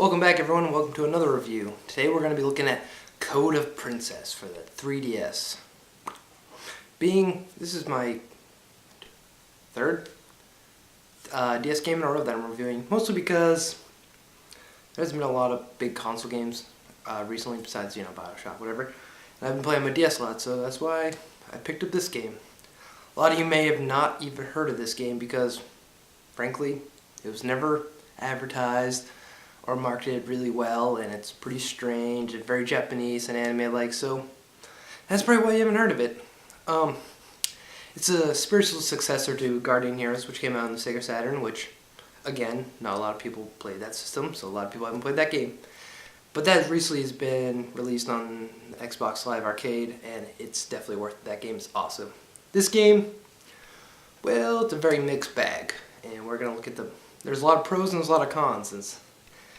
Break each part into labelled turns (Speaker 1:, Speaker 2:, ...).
Speaker 1: Welcome back everyone and welcome to another review. Today we're going to be looking at Code of Princess for the 3DS. This is my third DS game in a row that I'm reviewing, mostly because there's been a lot of big console games recently besides, BioShock, whatever. And I've been playing my DS a lot, so that's why I picked up this game. A lot of you may have not even heard of this game because, frankly, it was never advertised or marketed really well, and it's pretty strange and very Japanese and anime-like, so that's probably why you haven't heard of it. It's a spiritual successor to Guardian Heroes, which came out on the Sega Saturn, which, again, not a lot of people play that system, so a lot of people haven't played that game. But that recently has been released on Xbox Live Arcade, and it's definitely worth it. That game is awesome. This game, well, it's a very mixed bag, and we're going to look at there's a lot of pros and there's a lot of cons, since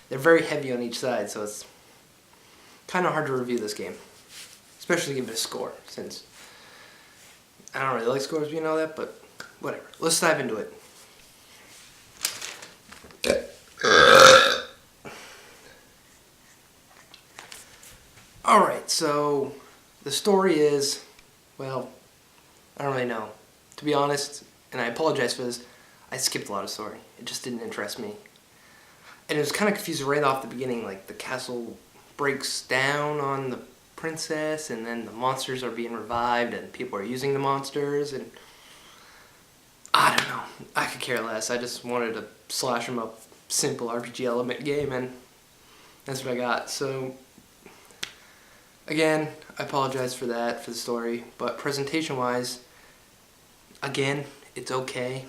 Speaker 1: they're very heavy on each side, so it's kind of hard to review this game, especially give it a score, since I don't really like scores, all that, but whatever. Let's dive into it. Alright, so the story is, well, I don't really know. To be honest, and I apologize for this, I skipped a lot of story. It just didn't interest me. And it was kind of confusing right off the beginning, like the castle breaks down on the princess and then the monsters are being revived and people are using the monsters, and I don't know. I could care less. I just wanted a slash 'em up simple RPG element game, and that's what I got. So again, I apologize for that, for the story, but presentation wise, again, it's okay.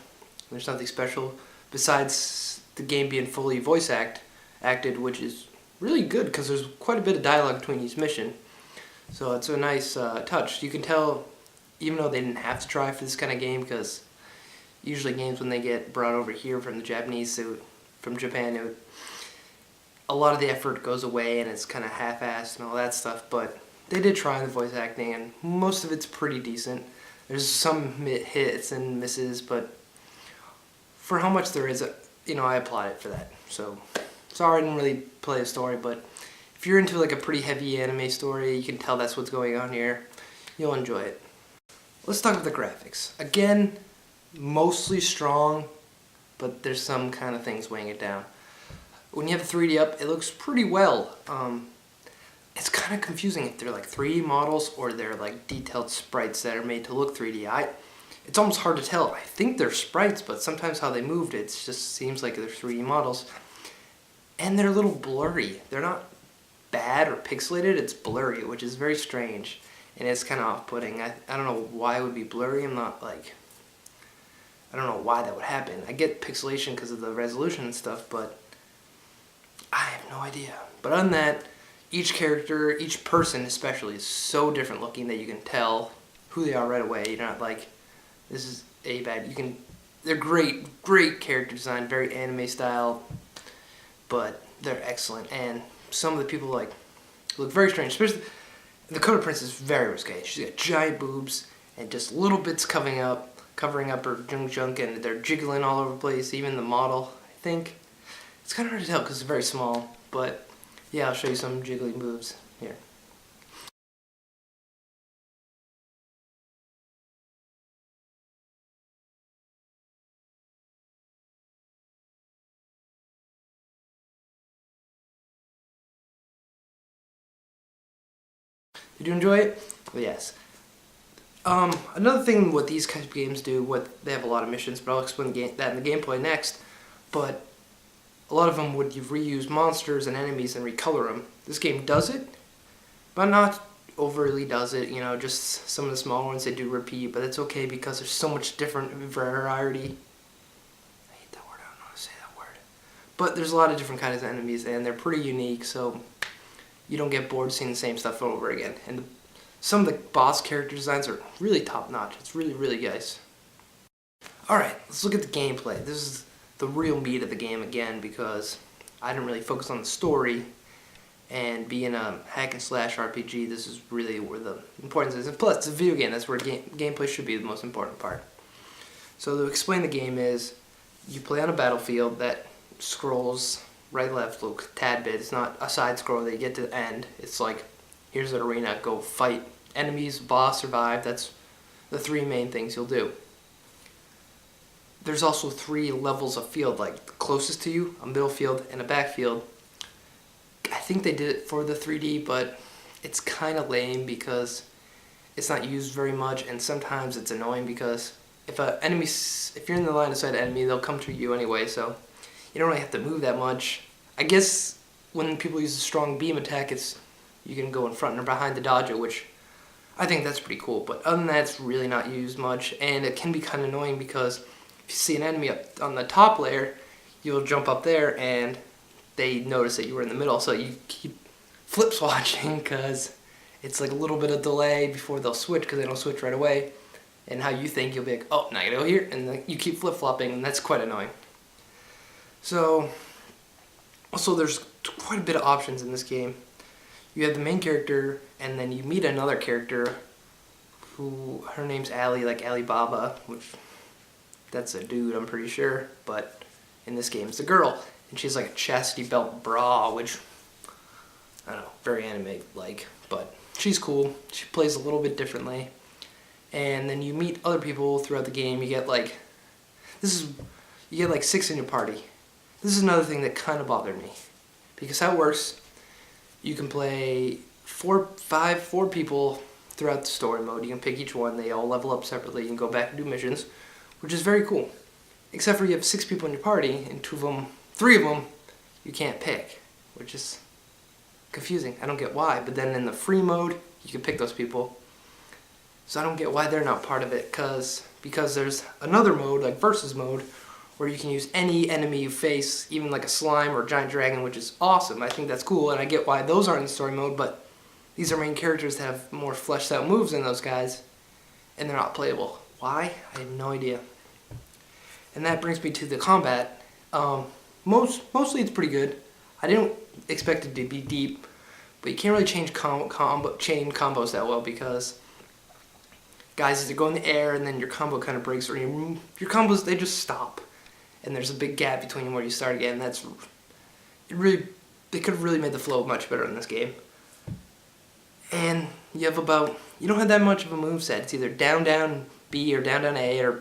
Speaker 1: There's nothing special besides the game being fully voice acted, which is really good because there's quite a bit of dialogue between each mission. So it's a nice touch. You can tell, even though they didn't have to try for this kind of game, because usually games when they get brought over here from the Japanese, from Japan, a lot of the effort goes away and it's kind of half-assed and all that stuff. But they did try the voice acting, and most of it's pretty decent. There's some hits and misses, but for how much there is, I applaud it for that. So, sorry I didn't really play a story, but if you're into like a pretty heavy anime story, you can tell that's what's going on here. You'll enjoy it. Let's talk about the graphics. Again, mostly strong, but there's some kind of things weighing it down. When you have the 3D up, it looks pretty well. It's kind of confusing if they're like 3D models or they're like detailed sprites that are made to look 3D. It's almost hard to tell. I think they're sprites, but sometimes how they moved, it just seems like they're 3D models. And they're a little blurry. They're not bad or pixelated, it's blurry, which is very strange. And it's kind of off-putting. I don't know why it would be blurry. I don't know why that would happen. I get pixelation because of the resolution and stuff, but I have no idea. But other than that, each character, each person especially, is so different looking that you can tell who they are right away. You're not like, this is A-bad. They're great character design, very anime style, but they're excellent. And some of the people look very strange, especially the Code of Princess is very risque. She's got giant boobs and just little bits covering up her junk, and they're jiggling all over the place. Even the model, I think, it's kind of hard to tell because it's very small. But yeah, I'll show you some jiggling boobs here. Did you enjoy it? Well, yes. Another thing what these kinds of games do, they have a lot of missions, but I'll explain that in the gameplay next, but a lot of them would reuse monsters and enemies and recolor them. This game does it, but not overly does it, just some of the small ones they do repeat, but it's okay because there's so much different variety. I hate that word, I don't know how to say that word. But there's a lot of different kinds of enemies, and they're pretty unique, so you don't get bored seeing the same stuff over again. And some of the boss character designs are really top-notch. It's really, really nice. Alright, let's look at the gameplay. This is the real meat of the game again, because I didn't really focus on the story, and being a hack and slash RPG, this is really where the importance is. And plus, it's a video game. That's where gameplay should be the most important part. So to explain the game is, you play on a battlefield that scrolls right, left, little tad bit. It's not a side scroll that you get to the end. It's like, here's an arena, go fight enemies, boss, survive. That's the three main things you'll do. There's also 3 levels of field, like the closest to you, a middle field, and a back field. I think they did it for the 3D, but it's kind of lame because it's not used very much, and sometimes it's annoying because if you're in the line of sight enemy, they'll come to you anyway, so you don't really have to move that much. I guess when people use a strong beam attack, you can go in front or behind to dodge it, which I think that's pretty cool. But other than that, it's really not used much, and it can be kind of annoying because if you see an enemy up on the top layer, you'll jump up there and they notice that you were in the middle, so you keep flip swatching because it's like a little bit of delay before they'll switch because they don't switch right away. And how you think you'll be like, oh, now I gotta go here, and then you keep flip flopping, and that's quite annoying. So, also there's quite a bit of options in this game. You have the main character, and then you meet another character who, her name's Ali, like Alibaba, which that's a dude, I'm pretty sure, but in this game it's a girl, and she's like a chastity belt bra, which, I don't know, very anime-like, but she's cool. She plays a little bit differently, and then you meet other people throughout the game. You get like 6 in your party. This is another thing that kind of bothered me, because how it works, you can play 4 people throughout the story mode. You can pick each one. They all level up separately. You can go back and do missions, which is very cool. Except for you have 6 people in your party, and 3 of them, you can't pick, which is confusing. I don't get why. But then in the free mode, you can pick those people. So I don't get why they're not part of it, because there's another mode, like versus mode, where you can use any enemy you face, even like a slime or a giant dragon, which is awesome. I think that's cool, and I get why those aren't in story mode, but these are main characters that have more fleshed out moves than those guys, and they're not playable. Why? I have no idea. And that brings me to the combat. Mostly it's pretty good. I didn't expect it to be deep, but you can't really change chain combos that well, because guys either go in the air and then your combo kind of breaks, or your combos, they just stop, and there's a big gap between where you start again. They could have really made the flow much better in this game. And you don't have that much of a moveset. It's either down down B or down down A, or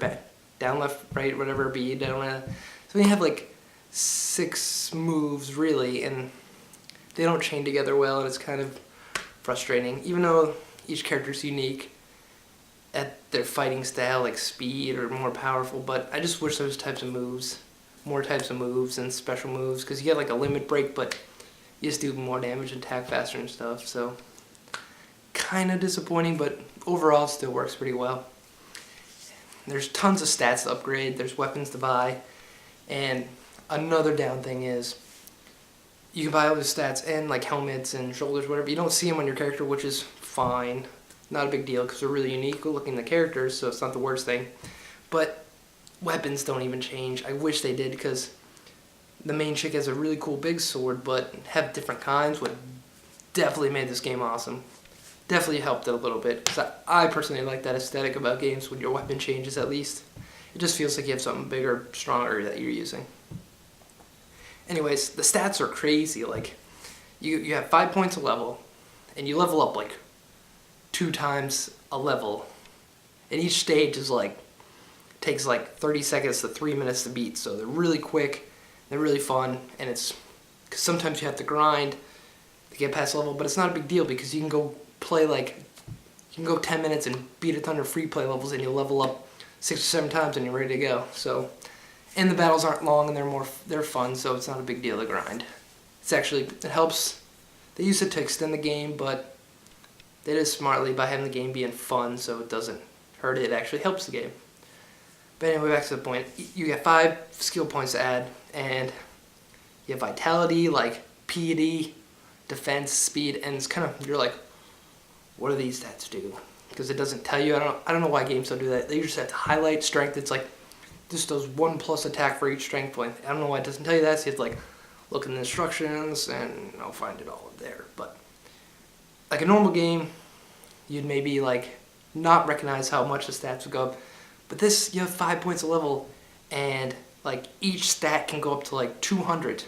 Speaker 1: down left right whatever B, down left. So you have like 6 moves really, and they don't chain together well, and it's kind of frustrating. Even though each character's unique at their fighting style, like speed or more powerful, but I just wish there was more types of moves and special moves, because you get like a limit break, but you just do more damage and attack faster and stuff, so kind of disappointing, but overall it still works pretty well. There's tons of stats to upgrade, there's weapons to buy, and another down thing is you can buy all the stats and like helmets and shoulders, whatever. You don't see them on your character, which is fine. Not a big deal, because they're really unique looking, the characters, so it's not the worst thing. But weapons don't even change. I wish they did, because the main chick has a really cool big sword, but have different kinds would definitely made this game awesome. Definitely helped it a little bit, because I personally like that aesthetic about games when your weapon changes at least. It just feels like you have something bigger, stronger that you're using. Anyways, the stats are crazy. Like, you have 5 points a level, and you level up like 2 times a level, and each stage is takes like 30 seconds to 3 minutes to beat, so they're really quick, they're really fun, and it's, because sometimes you have to grind to get past level, but it's not a big deal, because you can go play you can go 10 minutes and beat a ton of free play levels, and you'll level up 6 or 7 times and you're ready to go. So, and the battles aren't long, and they're fun, so it's not a big deal to grind. It helps. They use it to extend the game, but they did it smartly by having the game being fun, so it doesn't hurt it. It actually helps the game. But anyway, back to the point. You get 5 skill points to add, and you have vitality, like piety, defense, speed, and it's kind of, you're like, what do these stats do? Because it doesn't tell you. I don't know why games don't do that. They just have to highlight strength. It's like, this does 1+ attack for each strength point. I don't know why it doesn't tell you that, so you have to look in the instructions, and I'll find it all there. But like a normal game, you'd maybe not recognize how much the stats would go up. But this, you have 5 points a level, and each stat can go up to 200.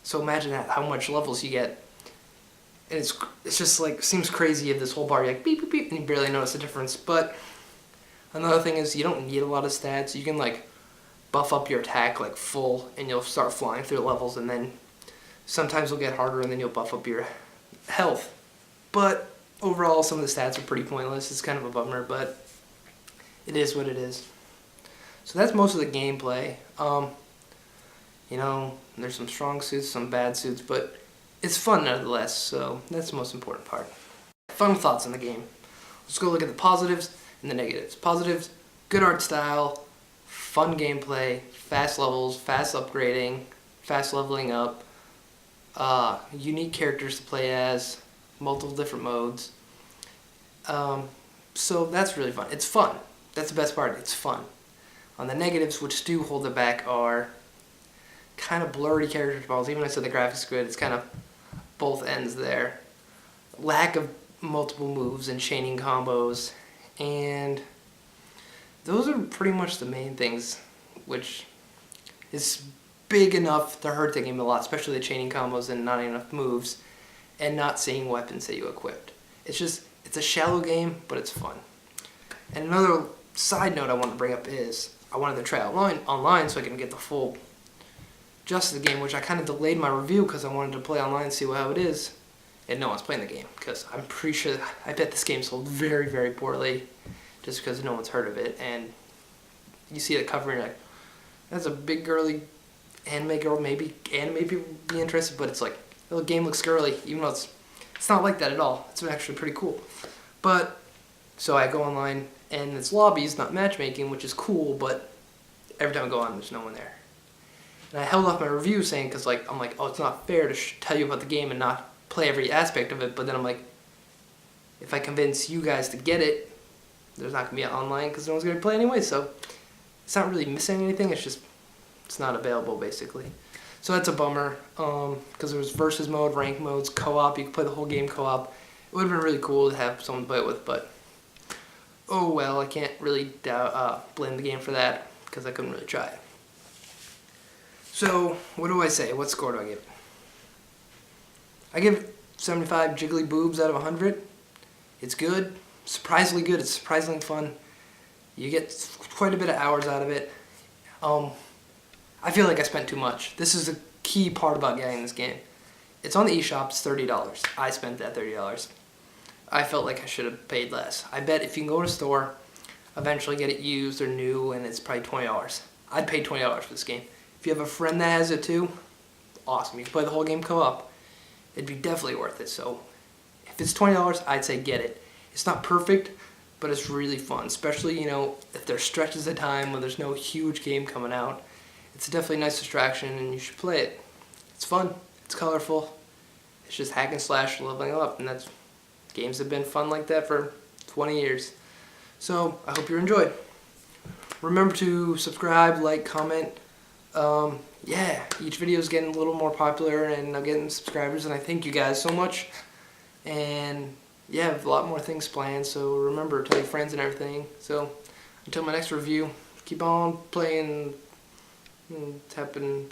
Speaker 1: So imagine that, how much levels you get. And it's just like, seems crazy. You have this whole bar, you're like beep, beep, beep, and you barely notice the difference. But another thing is you don't need a lot of stats. You can like buff up your attack like full, and you'll start flying through levels, and then sometimes it'll get harder, and then you'll buff up your health. But overall, some of the stats are pretty pointless. It's kind of a bummer, but it is what it is. So that's most of the gameplay. You know, there's some strong suits, some bad suits, but it's fun nonetheless, so that's the most important part. Fun thoughts on the game. Let's go look at the positives and the negatives. Positives, good art style, fun gameplay, fast levels, fast upgrading, fast leveling up, unique characters to play as, multiple different modes. So that's really fun. It's fun. That's the best part. It's fun. On the negatives, which do hold it back, are kind of blurry character development. Even though I said the graphics good, it's kind of both ends there. Lack of multiple moves and chaining combos, and those are pretty much the main things, which is big enough to hurt the game a lot, especially the chaining combos and not enough moves, and not seeing weapons that you equipped. It's a shallow game, but it's fun. And another side note I want to bring up is I wanted to try online so I can get the full gist of the game, which I kind of delayed my review because I wanted to play online and see how it is. And no one's playing the game because I'm pretty sure, I bet this game sold very, very poorly just because no one's heard of it. And you see the cover and you're like, that's a big girly anime girl, maybe anime people would be interested, but it's like, the game looks girly, even though it's not like that at all. It's actually pretty cool. But, so I go online, and it's lobbies, not matchmaking, which is cool, but every time I go on, there's no one there. And I held off my review saying, because like, I'm like, oh, it's not fair to tell you about the game and not play every aspect of it, but then I'm like, if I convince you guys to get it, there's not going to be online because no one's going to play anyway, so it's not really missing anything, it's not available, basically. So that's a bummer, because there was versus mode, rank modes, co-op. You could play the whole game co-op. It would have been really cool to have someone to play it with, but oh well, I can't really blame the game for that, because I couldn't really try it. So, what do I say? What score do I give it? I give it 75 jiggly boobs out of 100. It's good, surprisingly good, it's surprisingly fun. You get quite a bit of hours out of it. I feel like I spent too much. This is the key part about getting this game. It's on the eShop, it's $30. I spent that $30. I felt like I should have paid less. I bet if you can go to a store, eventually get it used or new, and it's probably $20. I'd pay $20 for this game. If you have a friend that has it too, awesome. You can play the whole game co-op. It'd be definitely worth it. So if it's $20, I'd say get it. It's not perfect, but it's really fun, especially, you know, if there's stretches of time when there's no huge game coming out. It's definitely a nice distraction, and you should play it. It's fun. It's colorful. It's just hack and slash leveling up, and that's games have been fun like that for 20 years. So I hope you enjoyed. Remember to subscribe, like, comment. Yeah, each video is getting a little more popular, and I'm getting subscribers, and I thank you guys so much. And yeah, I have a lot more things planned, so remember, tell your friends and everything. So until my next review, keep on playing. Tapping